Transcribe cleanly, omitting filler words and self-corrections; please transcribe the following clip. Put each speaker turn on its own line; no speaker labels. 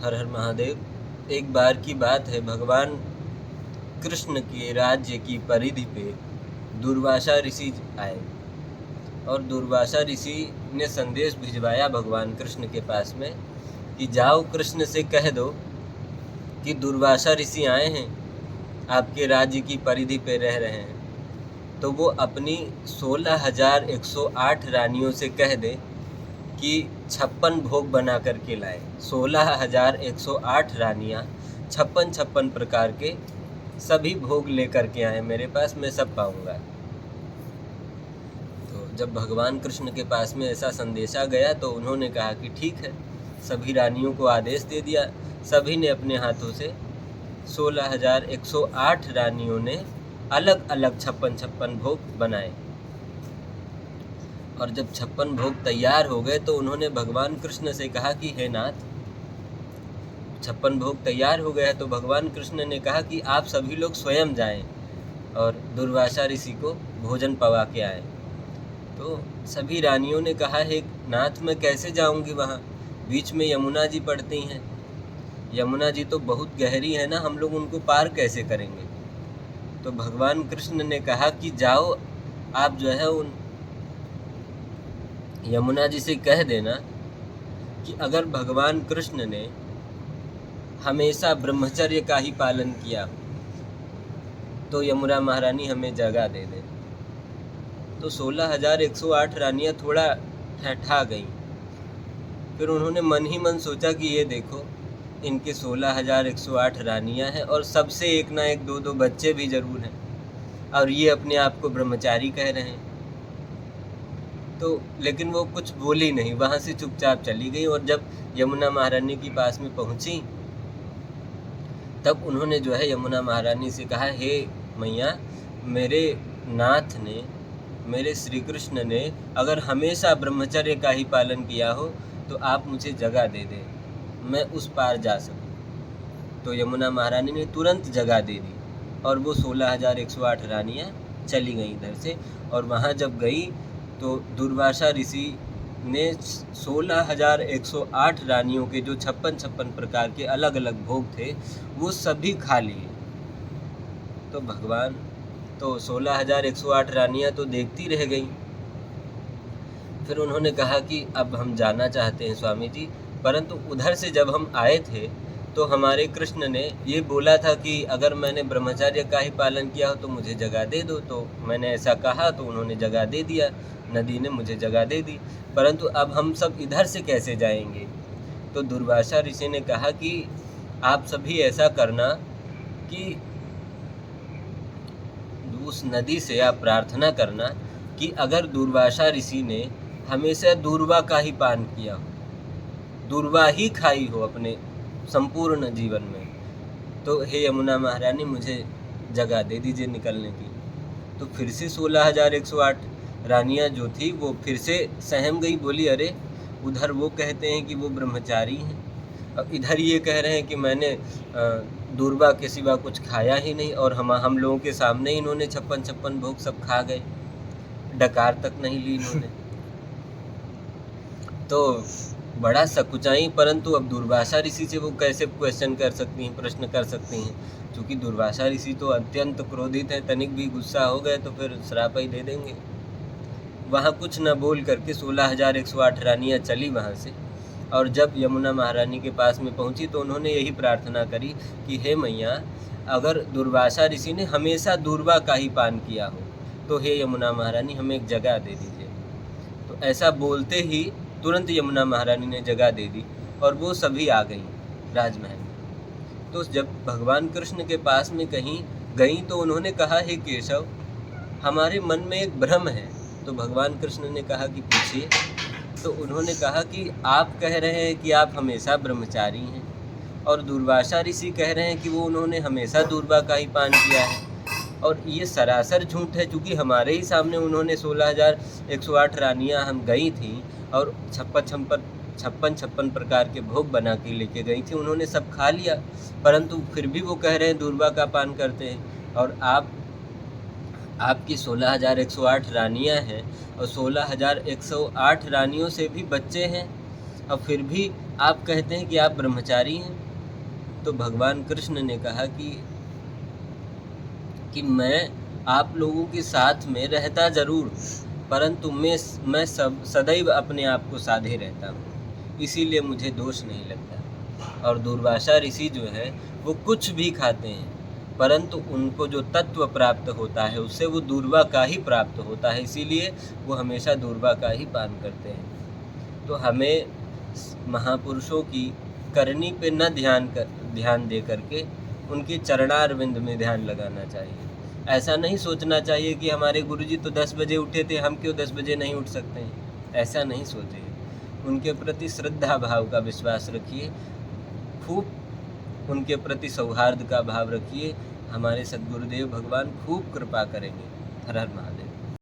हर हर महादेव। एक बार की बात है, भगवान कृष्ण के राज्य की परिधि पे दुर्वासा ऋषि आए और दुर्वासा ऋषि ने संदेश भिजवाया भगवान कृष्ण के पास में कि जाओ कृष्ण से कह दो कि दुर्वासा ऋषि आए हैं, आपके राज्य की परिधि पे रह रहे हैं, तो वो अपनी 16,108 रानियों से कह दे कि 56 भोग बना करके लाए। 16,108 रानियाँ 56 प्रकार के सभी भोग लेकर के आए मेरे पास, मैं सब पाऊंगा। तो जब भगवान कृष्ण के पास में ऐसा संदेशा गया तो उन्होंने कहा कि ठीक है। सभी रानियों को आदेश दे दिया। सभी ने अपने हाथों से 16,108 रानियों ने अलग अलग 56 भोग बनाए। और जब 56 भोग तैयार हो गए तो उन्होंने भगवान कृष्ण से कहा कि हे नाथ, 56 भोग तैयार हो गए हैं, तो भगवान कृष्ण ने कहा कि आप सभी लोग स्वयं जाएं और दुर्वासा ऋषि को भोजन पवा के आए। तो सभी रानियों ने कहा, हे नाथ, मैं कैसे जाऊंगी वहाँ, बीच में यमुना जी पड़ती हैं, यमुना जी तो बहुत गहरी है ना, हम लोग उनको पार कैसे करेंगे। तो भगवान कृष्ण ने कहा कि जाओ, आप जो है उन यमुना जी से कह देना कि अगर भगवान कृष्ण ने हमेशा ब्रह्मचर्य का ही पालन किया तो यमुना महारानी हमें जगह दे दे। तो 16,108 रानियां थोड़ा ठठा गईं। फिर उन्होंने मन ही मन सोचा कि ये देखो, इनके 16,108 रानियां हैं और सबसे एक ना एक दो दो बच्चे भी जरूर हैं, और ये अपने आप को ब्रह्मचारी कह रहे हैं। तो लेकिन वो कुछ बोली नहीं, वहाँ से चुपचाप चली गई। और जब यमुना महारानी के पास में पहुँची तब उन्होंने जो है यमुना महारानी से कहा, हे मैया, मेरे नाथ ने, मेरे श्री कृष्ण ने अगर हमेशा ब्रह्मचर्य का ही पालन किया हो तो आप मुझे जगह दे दें, मैं उस पार जा सकूं। तो यमुना महारानी ने तुरंत जगह दे दी और वो 16,108 रानियाँ चली गई इधर से। और वहाँ जब गई तो दुर्वासा ऋषि ने 16,108 रानियों के जो 56 प्रकार के अलग अलग भोग थे वो सभी खा लिए। तो भगवान तो 16,108 रानियां तो देखती रह गईं। फिर उन्होंने कहा कि अब हम जाना चाहते हैं स्वामी जी, परंतु उधर से जब हम आए थे तो हमारे कृष्ण ने ये बोला था कि अगर मैंने ब्रह्मचर्य का ही पालन किया हो तो मुझे जगह दे दो। तो मैंने ऐसा कहा तो उन्होंने जगह दे दिया, नदी ने मुझे जगह दे दी, परंतु अब हम सब इधर से कैसे जाएंगे। तो दुर्वासा ऋषि ने कहा कि आप सभी ऐसा करना कि उस नदी से आप प्रार्थना करना कि अगर दुर्वासा ऋषि ने हमेशा दूर्वा का ही पान किया हो, दूर्वा ही खाई हो अपने संपूर्ण जीवन में, तो हे यमुना महारानी मुझे जगह दे दीजिए निकलने की। तो फिर से 16,108 रानियां जो थी वो फिर से सहम गई, बोली, अरे उधर वो कहते हैं कि वो ब्रह्मचारी हैं, अब इधर ये कह रहे हैं कि मैंने दूर्वा के सिवा कुछ खाया ही नहीं, और हम लोगों के सामने इन्होंने 56 भोग सब खा गए, डकार तक नहीं ली इन्होंने। तो बड़ा सकुचाई, परंतु अब दुर्वासा ऋषि से वो कैसे क्वेश्चन कर सकती हैं, प्रश्न कर सकती हैं, क्योंकि दुर्वासा ऋषि तो अत्यंत क्रोधित है, तनिक भी गुस्सा हो गए तो फिर श्राप ही दे देंगे। वहाँ कुछ न बोल करके 16,108 रानियाँ चली वहाँ से। और जब यमुना महारानी के पास में पहुँची तो उन्होंने यही प्रार्थना करी कि हे मैया, अगर दुर्वासा ऋषि ने हमेशा दूर्वा का ही पान किया हो तो हे यमुना महारानी हमें एक जगह दे दीजिए। तो ऐसा बोलते ही तुरंत यमुना महारानी ने जगह दे दी और वो सभी आ गई राजमहल में। तो जब भगवान कृष्ण के पास में कहीं गई तो उन्होंने कहा, हे केशव, हमारे मन में एक भ्रम है। तो भगवान कृष्ण ने कहा कि पूछिए। तो उन्होंने कहा कि आप कह रहे हैं कि आप हमेशा ब्रह्मचारी हैं और दुर्वासा ऋषि कह रहे हैं कि वो उन्होंने हमेशा दूर्वा का ही पान किया है, और ये सरासर झूठ है, क्योंकि हमारे ही सामने उन्होंने 16,108 रानियाँ हम गई थी और 56 प्रकार के भोग बना के लेके गई थी, उन्होंने सब खा लिया, परंतु फिर भी वो कह रहे हैं दूर्वा का पान करते हैं। और आपकी 16,108 रानियां हैं और 16,108 रानियों से भी बच्चे हैं, और फिर भी आप कहते हैं कि आप ब्रह्मचारी हैं, तो भगवान कृष्ण ने कहा कि मैं आप लोगों के साथ में रहता ज़रूर, परंतु मैं सदैव अपने आप को साधे रहता हूँ, इसीलिए मुझे दोष नहीं लगता। और दूर्वासा ऋषि जो है वो कुछ भी खाते हैं, परंतु उनको जो तत्व प्राप्त होता है उससे वो दूर्वा का ही प्राप्त होता है, इसीलिए वो हमेशा दूर्वा का ही पान करते हैं। तो हमें महापुरुषों की करनी पे न ध्यान दे करके उनके चरणारविंद में ध्यान लगाना चाहिए। ऐसा नहीं सोचना चाहिए कि हमारे गुरुजी तो 10 बजे उठे थे, हम क्यों 10 बजे नहीं उठ सकते हैं, ऐसा नहीं सोचिए। उनके प्रति श्रद्धा भाव का विश्वास रखिए, खूब उनके प्रति सौहार्द का भाव रखिए। हमारे सद्गुरुदेव भगवान खूब कृपा करेंगे। हर हर महादेव।